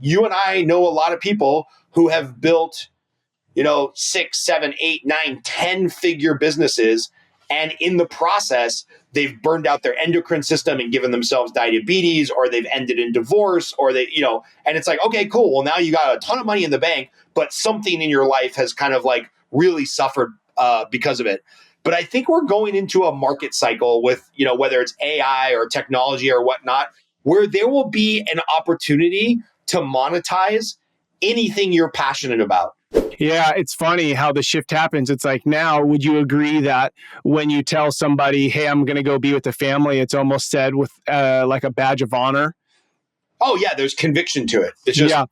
you and I know a lot of people who have built, 6, 7, 8, 9, 10-figure businesses. And in the process, they've burned out their endocrine system and given themselves diabetes, or they've ended in divorce, or and it's like, okay, cool. Well, now you got a ton of money in the bank, but something in your life has kind of like really suffered because of it. But I think we're going into a market cycle with, whether it's AI or technology or whatnot, where there will be an opportunity to monetize anything you're passionate about. Yeah, it's funny how the shift happens. It's like, now, would you agree that when you tell somebody, hey, I'm going to go be with the family, it's almost said with like a badge of honor? Oh, yeah, there's conviction to it. It's just, yeah.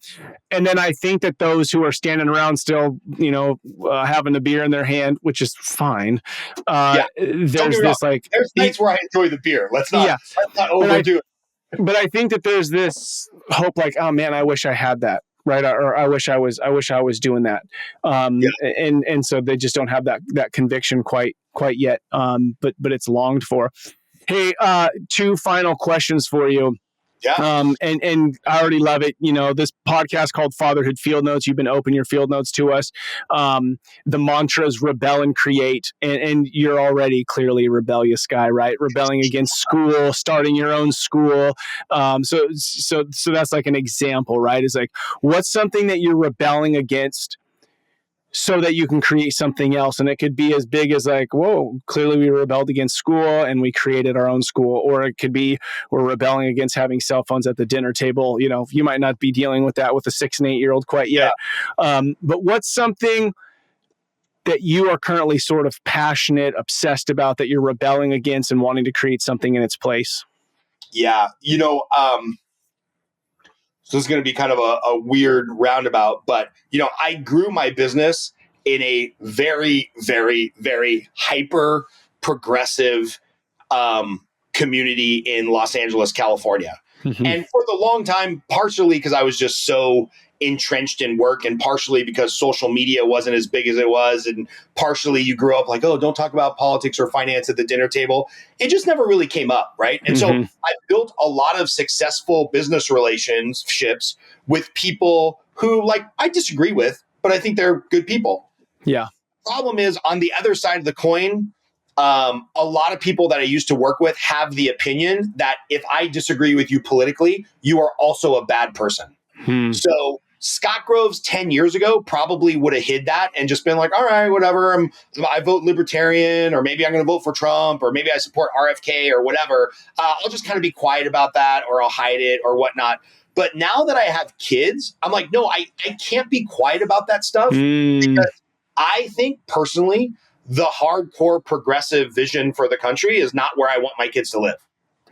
And then I think that those who are standing around still, having a beer in their hand, which is fine. There's this like, there's nights where I enjoy the beer. Let's not overdo it. But I think that there's this hope, like, oh man, I wish I had that. Right. Or I wish I was doing that. And so they just don't have that conviction quite yet. But it's longed for. Hey, 2 final questions for you. Yeah. And I already love it. This podcast called Fatherhood Field Notes, you've been open your field notes to us. The mantra is rebel and create. And you're already clearly a rebellious guy, right? Rebelling against school, starting your own school. So that's like an example, right? It's like, what's something that you're rebelling against so that you can create something else? And it could be as big as like, whoa, clearly we rebelled against school and we created our own school. Or it could be we're rebelling against having cell phones at the dinner table. You might not be dealing with that with a 6 and 8-year-old quite yet. But what's something that you are currently sort of passionate, obsessed about, that you're rebelling against and wanting to create something in its place? Yeah. So this is going to be kind of a weird roundabout, but, I grew my business in a very, very, very hyper progressive community in Los Angeles, California. Mm-hmm. And for the long time, partially because I was just so entrenched in work, and partially because social media wasn't as big as it was, and partially you grew up like, oh, don't talk about politics or finance at the dinner table. It just never really came up, right? And so I built a lot of successful business relationships with people who, like, I disagree with, but I think they're good people. Yeah. Problem is, on the other side of the coin, a lot of people that I used to work with have the opinion that if I disagree with you politically, you are also a bad person. So Scott Groves 10 years ago probably would have hid that and just been like, all right, whatever, I vote libertarian, or maybe I'm going to vote for Trump, or maybe I support RFK or whatever. I'll just kind of be quiet about that, or I'll hide it or whatnot. But now that I have kids, I'm like, no, I can't be quiet about that stuff, because I think personally, the hardcore progressive vision for the country is not where I want my kids to live.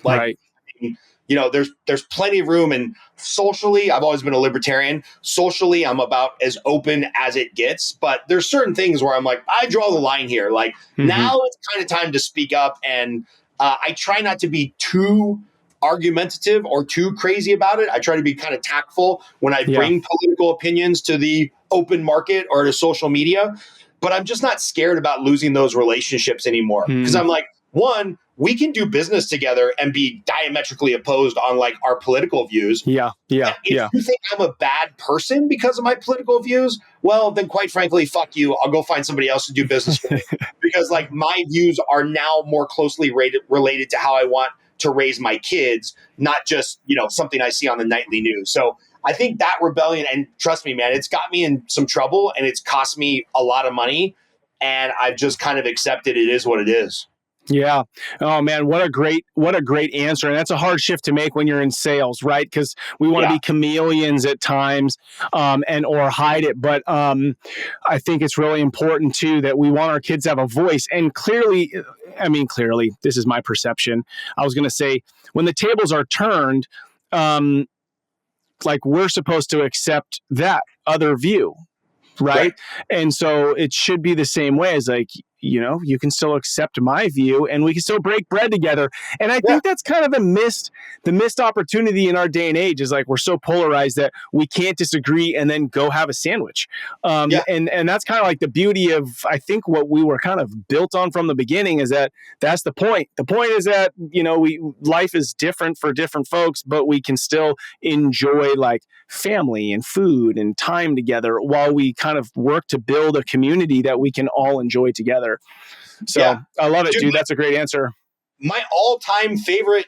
Like, right. There's plenty of room, and socially, I've always been a libertarian. Socially, I'm about as open as it gets, but there's certain things where I'm like, I draw the line here. Like, now it's kind of time to speak up, and I try not to be too argumentative or too crazy about it. I try to be kind of tactful when I bring political opinions to the open market or to social media, but I'm just not scared about losing those relationships anymore, because I'm like, one, we can do business together and be diametrically opposed on like our political views. If you think I'm a bad person because of my political views, well, then quite frankly, fuck you. I'll go find somebody else to do business with, because like my views are now more closely related to how I want to raise my kids, not just, something I see on the nightly news. So I think that rebellion, and trust me, man, it's got me in some trouble and it's cost me a lot of money, and I've just kind of accepted it is what it is. Yeah. Oh man, what a great answer. And that's a hard shift to make when you're in sales, right? Because we want to be chameleons at times, or hide it. But I think it's really important too that we want our kids to have a voice. And clearly, this is my perception. I was going to say, when the tables are turned, like, we're supposed to accept that other view. Right. And so it should be the same way as like, you can still accept my view and we can still break bread together. And I think that's kind of the missed opportunity in our day and age is like, we're so polarized that we can't disagree and then go have a sandwich. And that's kind of like the beauty of, I think, what we were kind of built on from the beginning is that's the point. The point is that, life is different for different folks, but we can still enjoy like family and food and time together while we kind of work to build a community that we can all enjoy together. So I love it, dude. That's a great answer. My all-time favorite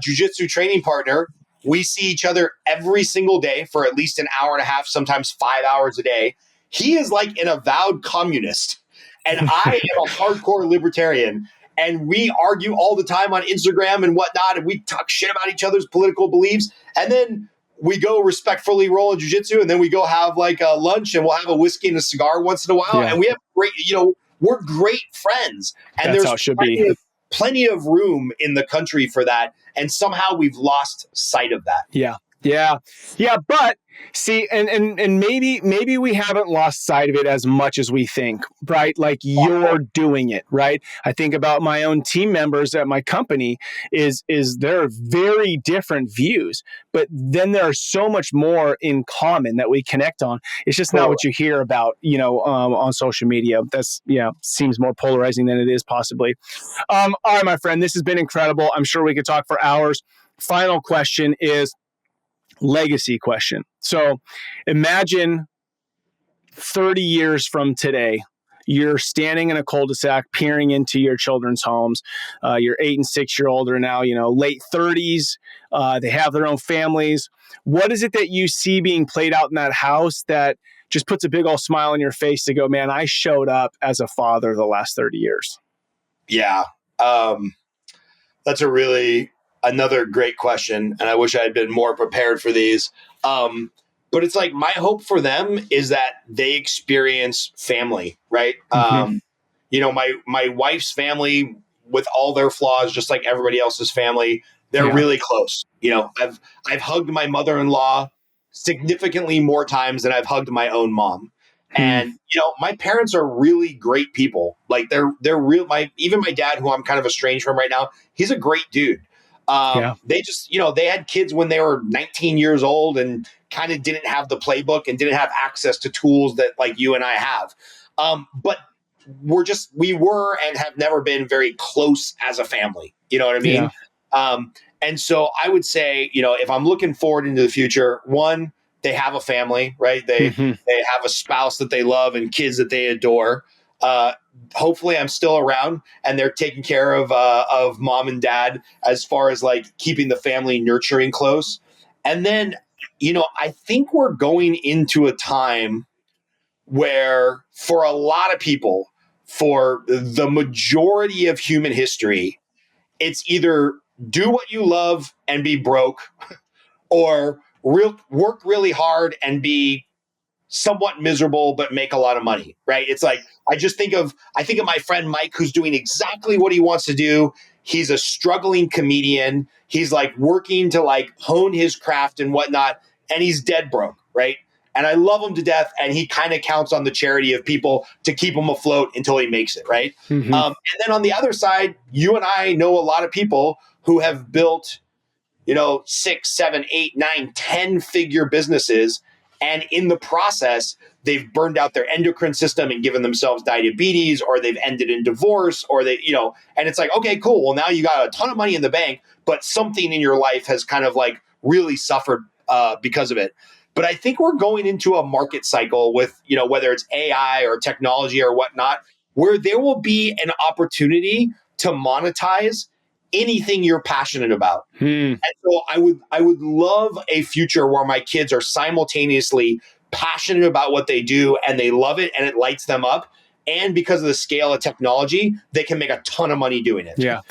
jiu-jitsu training partner, we see each other every single day for at least an hour and a half, sometimes 5 hours a day. He is like an avowed communist, and I am a hardcore libertarian. And we argue all the time on Instagram and whatnot, and we talk shit about each other's political beliefs. And then we go respectfully roll in jiu-jitsu, and then we go have like a lunch, and we'll have a whiskey and a cigar once in a while. And we have great, we're great friends. And that's how it should be. Plenty of room in the country for that. And somehow we've lost sight of that. Yeah. But see, and maybe we haven't lost sight of it as much as we think, right? Like you're doing it, right? I think about my own team members at my company is there are very different views, but then there are so much more in common that we connect on. It's just not what you hear about, on social media. That's, seems more polarizing than it is possibly. All right, my friend, this has been incredible. I'm sure we could talk for hours. Final question is, legacy question. So imagine 30 years from today, you're standing in a cul-de-sac, peering into your children's homes. Your 8 and 6 year old are now, late 30s. They have their own families. What is it that you see being played out in that house that just puts a big old smile on your face to go, man, I showed up as a father the last 30 years? Yeah. That's another great question. And I wish I had been more prepared for these. But it's like my hope for them is that they experience family, right? My wife's family with all their flaws, just like everybody else's family, they're really close. I've hugged my mother-in-law significantly more times than I've hugged my own mom. And, my parents are really great people. Like they're real. Even my dad, who I'm kind of estranged from right now, he's a great dude. They just, they had kids when they were 19 years old and kind of didn't have the playbook and didn't have access to tools that like you and I have. But we were and have never been very close as a family. You know what I mean? And so I would say, if I'm looking forward into the future, one, they have a family, right? They have a spouse that they love and kids that they adore. Hopefully I'm still around and they're taking care of mom and dad as far as like keeping the family nurturing close. And then, I think we're going into a time where for a lot of people, for the majority of human history, it's either do what you love and be broke or work really hard and be somewhat miserable, but make a lot of money, right? It's like, I think of my friend Mike, who's doing exactly what he wants to do. He's a struggling comedian. He's like working to like hone his craft and whatnot. And he's dead broke, right? And I love him to death. And he kind of counts on the charity of people to keep him afloat until he makes it, right? And then on the other side, you and I know a lot of people who have built, 6, 7, 8, 9, 10-figure businesses. And in the process, they've burned out their endocrine system and given themselves diabetes, or they've ended in divorce, or they, and it's like, okay, cool. Well, now you got a ton of money in the bank, but something in your life has kind of like really suffered because of it. But I think we're going into a market cycle with, whether it's AI or technology or whatnot, where there will be an opportunity to monetize anything you're passionate about. And so I would love a future where my kids are simultaneously passionate about what they do and they love it and it lights them up. And because of the scale of technology, they can make a ton of money doing it. Yeah, they